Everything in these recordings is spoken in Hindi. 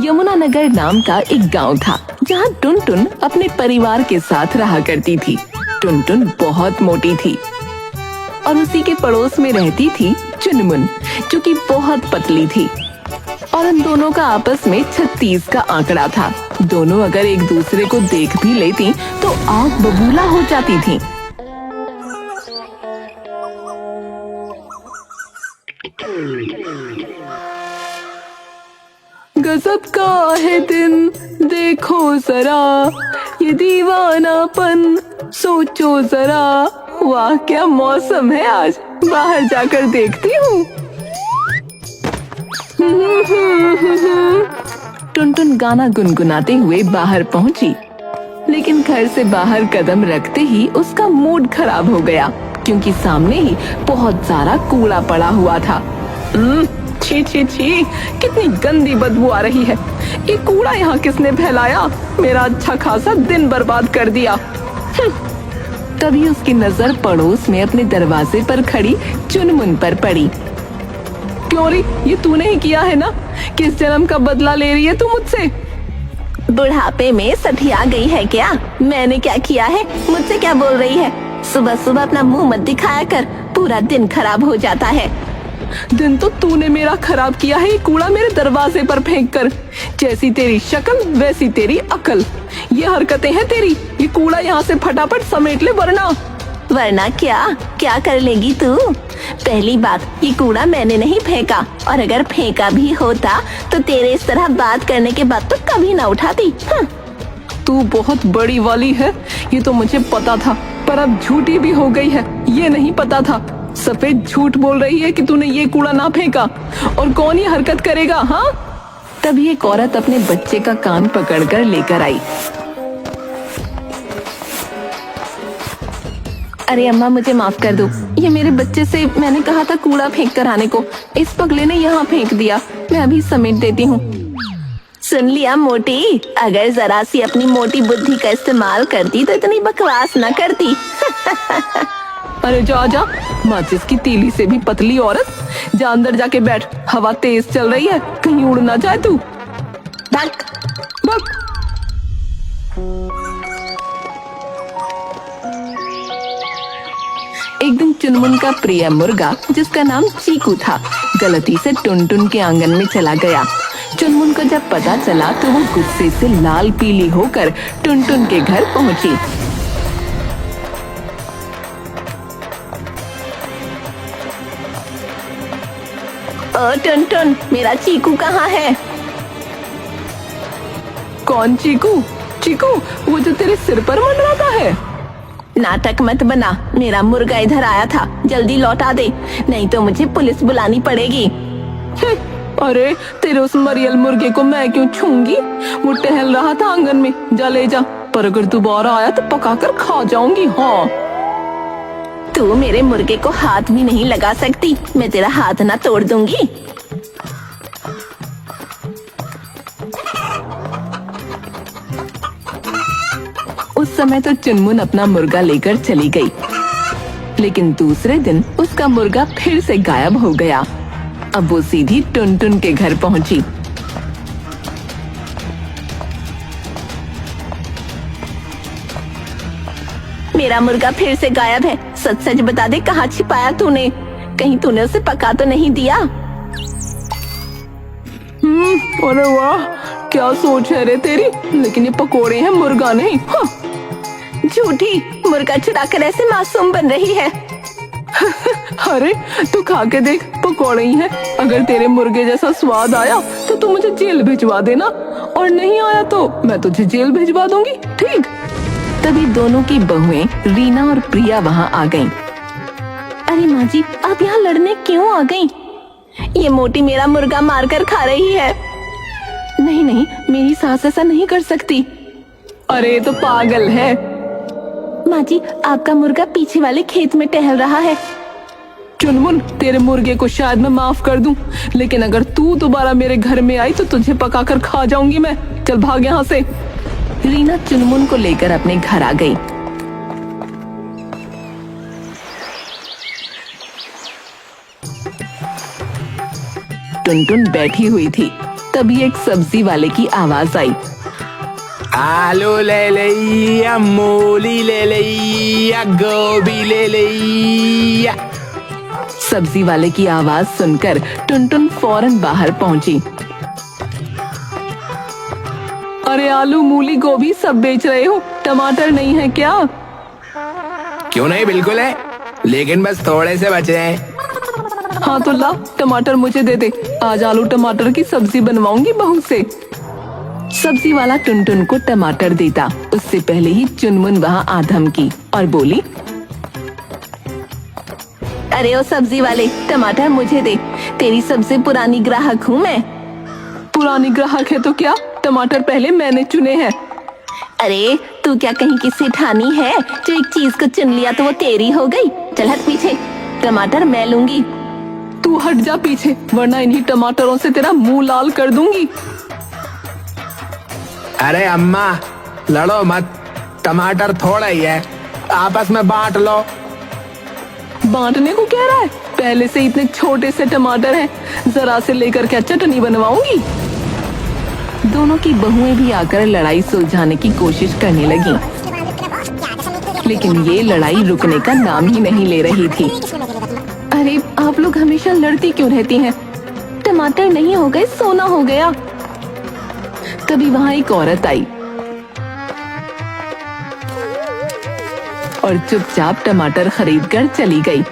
यमुनानगर नाम का एक गांव था जहां टुनटुन अपने परिवार के साथ रहा करती थी। टुनटुन बहुत मोटी थी और उसी के पड़ोस में रहती थी चुनमुन, जो कि बहुत पतली थी। और उन दोनों का आपस में 36 का आंकड़ा था। दोनों अगर एक दूसरे को देख भी लेती तो आग बबूला हो जाती थी। गजब का है दिन देखो जरा, ये दीवानापन सोचो जरा। वाह क्या मौसम है आज, बाहर जाकर देखती हूँ। टुनटुन गाना गुनगुनाते हुए बाहर पहुंची, लेकिन घर से बाहर कदम रखते ही उसका मूड खराब हो गया, क्योंकि सामने ही बहुत सारा कूड़ा पड़ा हुआ था। छी छी छी, कितनी गंदी बदबू आ रही है। ये कूड़ा यहाँ किसने फैलाया? मेरा अच्छा खासा दिन बर्बाद कर दिया। तभी उसकी नजर पड़ोस में अपने दरवाजे पर खड़ी चुनमुन पर पड़ी। क्यों री, ये तूने ही किया है ना? किस जन्म का बदला ले रही है तू मुझसे? बुढ़ापे में सठिया गई है क्या? मैंने क्या किया है? मुझसे क्या बोल रही है? सुबह सुबह अपना मुंह मत दिखाया कर, पूरा दिन खराब हो जाता है। दिन तो तूने मेरा खराब किया है, ये कूड़ा मेरे दरवाजे पर फेंक कर। जैसी तेरी शक्ल वैसी तेरी अकल। ये हरकतें हैं तेरी। ये कूड़ा यहाँ से फटाफट समेट ले, वरना क्या कर लेगी तू? पहली बात, ये कूड़ा मैंने नहीं फेंका, और अगर फेंका भी होता तो तेरे इस तरह बात करने के बाद तो कभी ना उठाती। तू बहुत बड़ी वाली है, ये तो मुझे पता था, पर अब झूठी भी हो गई है। ये नहीं पता था। सफेद झूठ बोल रही है कि तूने ये कूड़ा ना फेंका, और कौन ये हरकत करेगा? हाँ। तभी एक औरत अपने बच्चे का कान पकड़कर लेकर आई। अरे अम्मा, मुझे माफ कर दो। ये मेरे बच्चे से मैंने कहा था कूड़ा फेंक कर आने को, इस पगले ने यहाँ फेंक दिया। मैं अभी समेट देती हूँ। सुन लिया मोटी, अगर जरा सी अपनी मोटी बुद्धि का इस्तेमाल करती तो इतनी बकवास न करती। अरे जा जा, माचिस की तीली से भी पतली औरत। जा अंदर जाके बैठ, हवा तेज चल रही है, कहीं उड़ ना जाए तू। भाग। भाग। एक दिन चुनमुन का प्रिय मुर्गा, जिसका नाम चीकू था, गलती से टुनटुन के आंगन में चला गया। चुनमुन को जब पता चला तो वो गुस्से से लाल पीली होकर टुनटुन के घर पहुंची। ओ टुनटुन, मेरा चीकू कहाँ है? कौन चीकू? चीकू वो जो तेरे सिर पर मंडराता है? नाटक मत बना, मेरा मुर्गा इधर आया था, जल्दी लौटा दे, नहीं तो मुझे पुलिस बुलानी पड़ेगी। अरे तेरे उस मरियल मुर्गे को मैं क्यों छूंगी? वो टहल रहा था आंगन में, जा ले जा, पर अगर दोबारा आया तो पकाकर खा जाऊंगी। हाँ। तू मेरे मुर्गे को हाथ भी नहीं लगा सकती, मैं तेरा हाथ ना तोड़ दूंगी। उस समय तो चुनमुन अपना मुर्गा लेकर चली गई, लेकिन दूसरे दिन उसका मुर्गा फिर से गायब हो गया। अब वो सीधी टुनटुन के घर पहुंची। मेरा मुर्गा फिर से गायब है, सच सच बता दे, कहाँ छिपाया तूने? कहीं तूने उसे पका तो नहीं दिया? अरे वाह, क्या सोच है रे तेरी, लेकिन ये पकोड़े हैं, मुर्गा नहीं। हाँ। झूठी, मुर्गा चुराकर ऐसे मासूम बन रही है। अरे तू खा के देख, पकौड़े ही है। अगर तेरे मुर्गे जैसा स्वाद आया तो तू मुझे जेल भिजवा देना, और नहीं आया तो मैं तुझे जेल भिजवा दूंगी, ठीक? तभी दोनों की बहुएं रीना और प्रिया वहाँ आ गईं। अरे माँ जी, आप यहाँ लड़ने क्यों आ गईं? ये मोटी मेरा मुर्गा मारकर खा रही है। नहीं नहीं, मेरी सास ऐसा नहीं कर सकती। अरे तो पागल है। माँ जी, आपका मुर्गा पीछे वाले खेत में टहल रहा है। चुनमुन, तेरे मुर्गे को शायद मैं माफ कर दूं, लेकिन अगर तू दोबारा मेरे घर में आई तो तुझे पकाकर खा जाऊंगी मैं। चल भाग यहाँ से। रीना चुनमुन को लेकर अपने घर आ गई। टुनटुन बैठी हुई थी। तभी एक सब्जी वाले की आवाज आई। आलू ले लिया, मूली ले लिया, गोभी ले लिया। सब्जी वाले की आवाज सुनकर टुनटुन फौरन बाहर पहुंची। अरे आलू मूली गोभी सब बेच रहे हो, टमाटर नहीं है क्या? क्यों नहीं, बिल्कुल है, लेकिन बस थोड़े से बचे हैं। हाँ तो ला, टमाटर मुझे दे दे, आज आलू टमाटर की सब्जी बनवाऊंगी बहू से। सब्जी वाला टुनटुन को टमाटर देता उससे पहले ही चुनमुन वहाँ आ धमकी और बोली, अरे ओ सब्जी वाले, टमाटर मुझे दे, तेरी सबसे पुरानी ग्राहक हूँ मैं। पुरानी ग्राहक है तो क्या, टमाटर पहले मैंने चुने हैं। अरे तू क्या कहीं की सेठानी है जो एक चीज को चुन लिया तो वो तेरी हो गई? चल हट पीछे, टमाटर मैं लूंगी। तू हट जा पीछे, वरना इन्हीं टमाटरों से तेरा मुंह लाल कर दूंगी। अरे अम्मा, लड़ो मत, टमाटर थोड़ा ही है, आपस में बांट लो। बांटने को कह रहा है? पहले से इतने छोटे से टमाटर हैं, जरा से लेकर क्या चटनी बनवाऊंगी? दोनों की बहुएं भी आकर लड़ाई सुलझाने की कोशिश करने लगी, लेकिन ये लड़ाई रुकने का नाम ही नहीं ले रही थी। अरे आप लोग हमेशा लड़ती क्यों रहती हैं? टमाटर नहीं हो गए, सोना हो गया। तभी वहाँ एक औरत आई और चुपचाप टमाटर खरीद कर चली गई।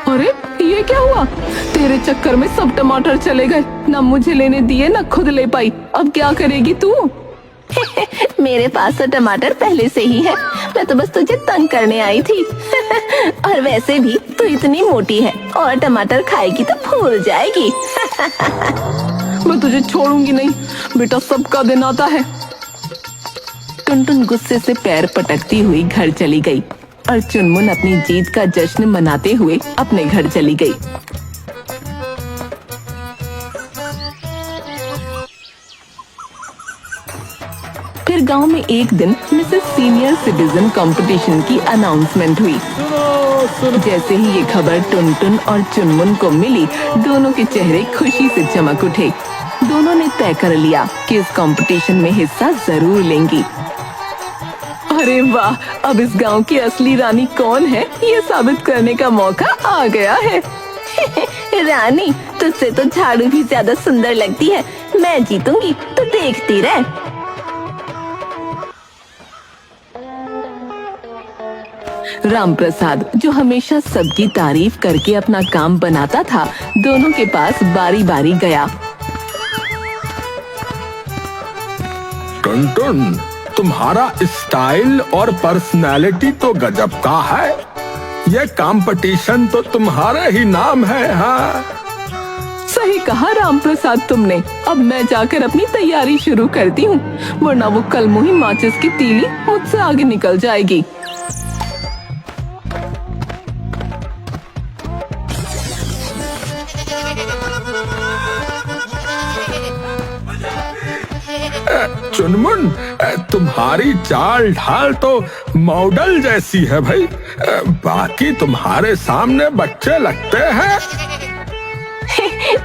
अरे ये क्या हुआ? तेरे चक्कर में सब टमाटर चले गए, ना मुझे लेने दिए ना खुद ले पाई। अब क्या करेगी तू? मेरे पास तो टमाटर पहले से ही है, मैं तो बस तुझे तंग करने आई थी। और वैसे भी तू इतनी मोटी है और टमाटर खाएगी तो फूल जाएगी। मैं तुझे छोड़ूंगी नहीं बेटा, सबका दिन आता है। टुनटुन गुस्से से पैर पटकती हुई घर चली गई और चुनमुन अपनी जीत का जश्न मनाते हुए अपने घर चली गई। फिर गांव में एक दिन मिसेस सीनियर सिटीजन कंपटीशन की अनाउंसमेंट हुई। जैसे ही ये खबर टुनटुन और चुनमुन को मिली, दोनों के चेहरे खुशी से चमक उठे। दोनों ने तय कर लिया कि इस कंपटीशन में हिस्सा जरूर लेंगी। अरे वाह, अब इस गांव की असली रानी कौन है ये साबित करने का मौका आ गया है। रानी, तुझसे तो झाड़ू भी ज्यादा सुंदर लगती है। मैं जीतूंगी तो देखती रह। रामप्रसाद, जो हमेशा सबकी तारीफ करके अपना काम बनाता था, दोनों के पास बारी बारी गया। टुनटुन, तुम्हारा स्टाइल और पर्सनालिटी तो गजब का है। ये कंपटीशन तो तुम्हारे ही नाम है। हाँ, सही कहा रामप्रसाद तुमने। अब मैं जाकर अपनी तैयारी शुरू करती हूँ, वरना वो कल मुही माचिस की तीली मुझसे आगे निकल जाएगी। चुनमुन, तुम्हारी चाल ढाल तो मॉडल जैसी है भाई, बाकी तुम्हारे सामने बच्चे लगते हैं।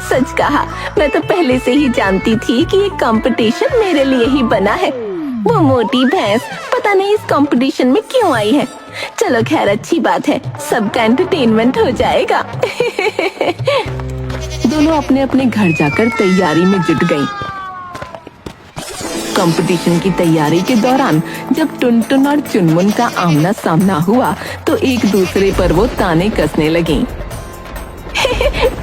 सच कहा, मैं तो पहले से ही जानती थी कि ये कंपटीशन मेरे लिए ही बना है। वो मोटी भैंस पता नहीं इस कंपटीशन में क्यों आई है। चलो खैर, अच्छी बात है, सबका एंटरटेनमेंट हो जाएगा। दोनों अपने अपने घर जाकर तैयारी में जुट गईं। कंपटीशन की तैयारी के दौरान जब टुनटुन और चुनमुन का आमना सामना हुआ तो एक दूसरे पर वो ताने कसने लगी।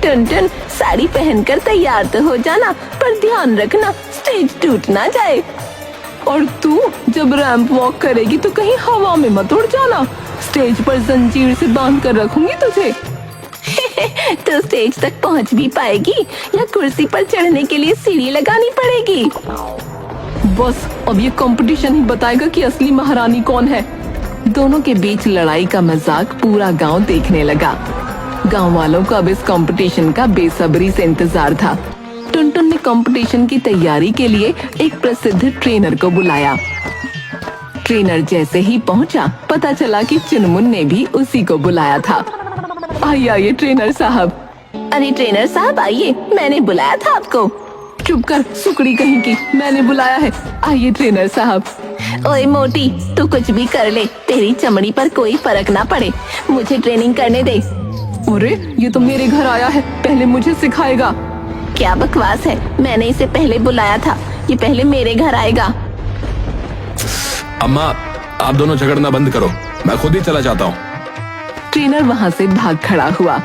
टुनटुन, साड़ी पहनकर तैयार तो हो जाना, पर ध्यान रखना स्टेज टूट ना जाए। और तू जब रैंप वॉक करेगी तो कहीं हवा में मत उड़ जाना, स्टेज पर जंजीर से बांध कर रखूंगी तुझे। तो स्टेज तक पहुंच भी पाएगी या कुर्सी पर चढ़ने के लिए सीढ़ी लगानी पड़ेगी? बस अब ये कंपटीशन ही बताएगा कि असली महारानी कौन है। दोनों के बीच लड़ाई का मजाक पूरा गांव देखने लगा। गांव वालों को अब इस कंपटीशन का बेसब्री से इंतजार था। टुनटुन ने कंपटीशन की तैयारी के लिए एक प्रसिद्ध ट्रेनर को बुलाया। ट्रेनर जैसे ही पहुंचा, पता चला कि चुनमुन ने भी उसी को बुलाया था। आइए आइए ट्रेनर साहब। अरे ट्रेनर साहब आइए, मैंने बुलाया था आपको। चुप कर सुकड़ी कहीं की, मैंने बुलाया है। आइए ट्रेनर साहब। ओए मोटी, तू कुछ भी कर ले, तेरी चमड़ी पर कोई फर्क ना पड़े। मुझे ट्रेनिंग करने दे। अरे ये तो मेरे घर आया है, पहले मुझे सिखाएगा। क्या बकवास है, मैंने इसे पहले बुलाया था, ये पहले मेरे घर आएगा। अम्मा, आप दोनों झगड़ना बंद करो, मैं खुद ही चला जाता हूँ। ट्रेनर वहाँ से भाग खड़ा हुआ।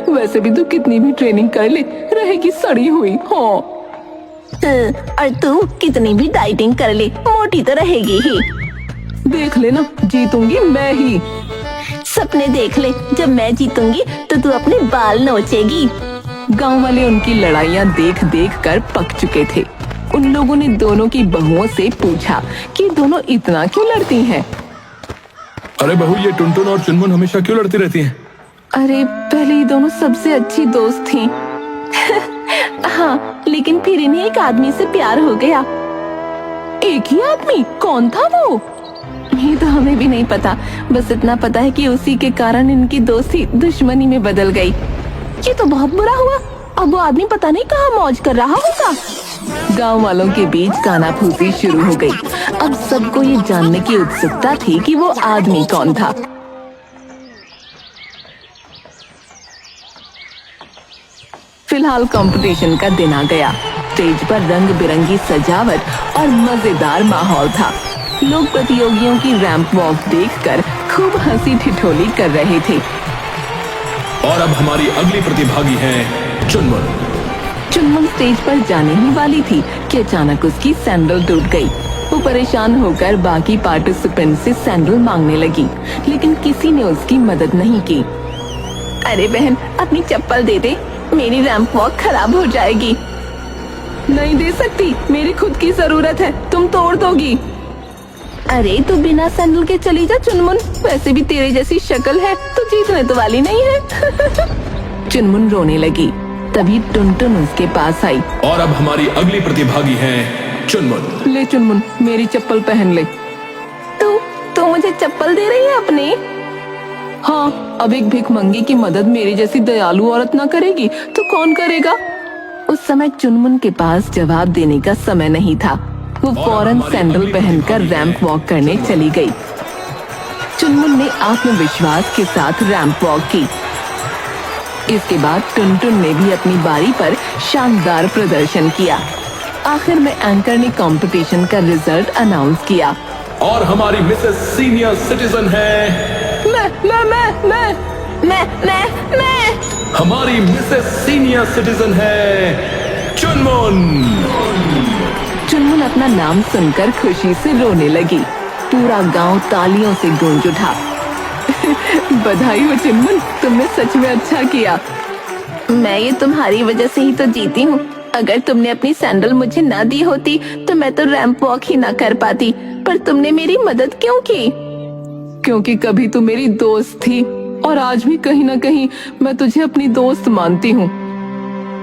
वैसे भी तू कितनी भी ट्रेनिंग कर ले, रहेगी सड़ी हुई। हाँ, और तू कितनी भी डाइटिंग कर ले, मोटी तो रहेगी ही। देख लेना, जीतूंगी मैं ही। सपने देख ले, जब मैं जीतूंगी तो तू अपने बाल नोचेगी। गांव वाले उनकी लड़ाइयाँ देख देख कर पक चुके थे। उन लोगों ने दोनों की बहुओं से पूछा कि दोनों इतना क्यों लड़ती हैं? अरे बहू, ये टुनटुन और चुनमुन हमेशा क्यों लड़ती रहती हैं? अरे पहले ये दोनों सबसे अच्छी दोस्त थीं। हाँ, लेकिन फिर इन्हें एक आदमी से प्यार हो गया। एक ही आदमी? कौन था वो? ये तो हमें भी नहीं पता, बस इतना पता है कि उसी के कारण इनकी दोस्ती दुश्मनी में बदल गई। ये तो बहुत बुरा हुआ, अब वो आदमी पता नहीं कहाँ मौज कर रहा होगा। गांव वालों के बीच कानाफूसी शुरू हो गई। अब सबको ये जानने की उत्सुकता थी कि वो आदमी कौन था। फिलहाल कंपटीशन का दिन आ गया। स्टेज पर रंग बिरंगी सजावट और मजेदार माहौल था। लोग प्रतियोगियों की रैंप वॉक देखकर खूब हंसी ठिठोली कर रहे थे। और अब हमारी अगली प्रतिभागी है चुनमुन। चुनमुन स्टेज पर जाने ही वाली थी कि अचानक उसकी सैंडल टूट गई। वो परेशान होकर बाकी पार्टिसिपेंट से सैंडल मांगने लगी, लेकिन किसी ने उसकी मदद नहीं की। अरे बहन, अपनी चप्पल दे दे, मेरी रैंप वॉक खराब हो जाएगी। नहीं दे सकती, मेरी खुद की जरूरत है, तुम तोड़ दोगी। अरे तू बिना सैंडल के चली जा चुनमुन, वैसे भी तेरे जैसी शक्ल है तो जीतने तो वाली नहीं है। चुनमुन रोने लगी। तभी टुनटुन उसके पास आई। और अब हमारी अगली प्रतिभागी है चुनमुन। ले चुनमुन, मेरी चप्पल पहन ले। तू मुझे चप्पल दे रही है अपनी? हाँ, अब एक भिखमंगी की मदद मेरी जैसी दयालु औरत ना करेगी तो कौन करेगा? उस समय चुनमुन के पास जवाब देने का समय नहीं था। वो फौरन सैंडल पहनकर रैंप वॉक करने चली गई। चुनमुन ने आत्मविश्वास के साथ रैंप वॉक की। इसके बाद टुनटुन ने भी अपनी बारी पर शानदार प्रदर्शन किया। आखिर में एंकर ने कंपटीशन का रिजल्ट अनाउंस किया। और हमारी मिसेस सीनियर सिटीजन है मैं हमारी मिसेस सीनियर सिटीजन है चुनमुन। चुनमुन अपना नाम सुनकर खुशी से रोने लगी। पूरा गांव तालियों से गूंज उठा। बधाई हो चुनमुन, तुमने सच में अच्छा किया। मैं ये तुम्हारी वजह से ही तो जीती हूँ। अगर तुमने अपनी सैंडल मुझे ना दी होती तो मैं तो रैंप वॉक ही ना कर पाती, पर तुमने मेरी मदद क्यों की? क्योंकि कभी तू मेरी दोस्त थी और आज भी कहीं ना कहीं मैं तुझे अपनी दोस्त मानती हूँ।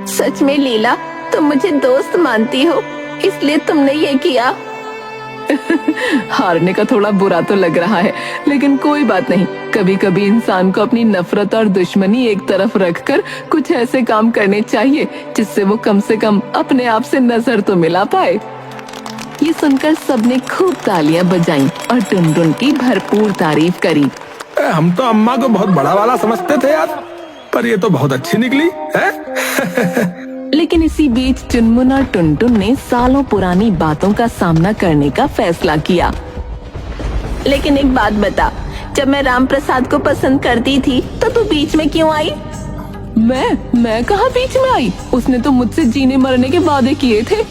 सच में लीला, तुम मुझे दोस्त मानती हो, इसलिए तुमने ये किया। हारने का थोड़ा बुरा तो लग रहा है, लेकिन कोई बात नहीं। कभी कभी इंसान को अपनी नफरत और दुश्मनी एक तरफ रखकर कुछ ऐसे काम करने चाहिए जिससे वो कम से कम अपने आप से नजर तो मिला पाए। ये सुनकर सबने खूब तालियां बजाईं और टुनटुन की भरपूर तारीफ करी। हम तो अम्मा को बहुत बड़ा वाला समझते थे यार, पर ये तो बहुत अच्छी निकली है। लेकिन इसी बीच चुनमुन और टुनटुन ने सालों पुरानी बातों का सामना करने का फैसला किया। लेकिन एक बात बता, जब मैं राम प्रसाद को पसंद करती थी तो तू बीच में क्यों आई? मैं कहाँ बीच में आई? उसने तो मुझसे जीने मरने के वादे किए थे।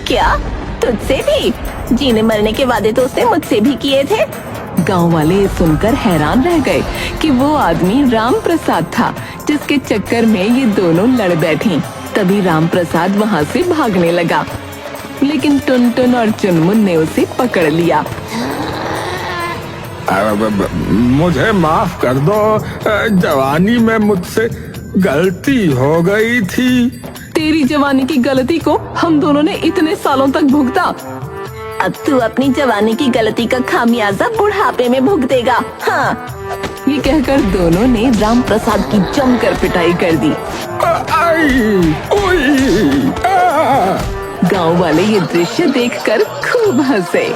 क्या? तुझसे भी? जीने मरने के वादे तो उसने मुझसे भी किए थे। गांव वाले ये सुनकर हैरान रह गए कि वो आदमी राम प्रसाद था जिसके चक्कर में ये दोनों लड़ बैठी। तभी राम प्रसाद वहाँ से भागने लगा, लेकिन टुनटुन और चुनमुन ने उसे पकड़ लिया। मुझे माफ कर दो, जवानी में मुझसे गलती हो गई थी। तेरी जवानी की गलती को हम दोनों ने इतने सालों तक भुगता। अब तू अपनी जवानी की गलती का खामियाजा बुढ़ापे में भुगतेगा। हाँ। ये कहकर दोनों ने राम प्रसाद की जमकर पिटाई कर दी। आई, ओई, आ। गांव वाले ये दृश्य देखकर खूब हंसे।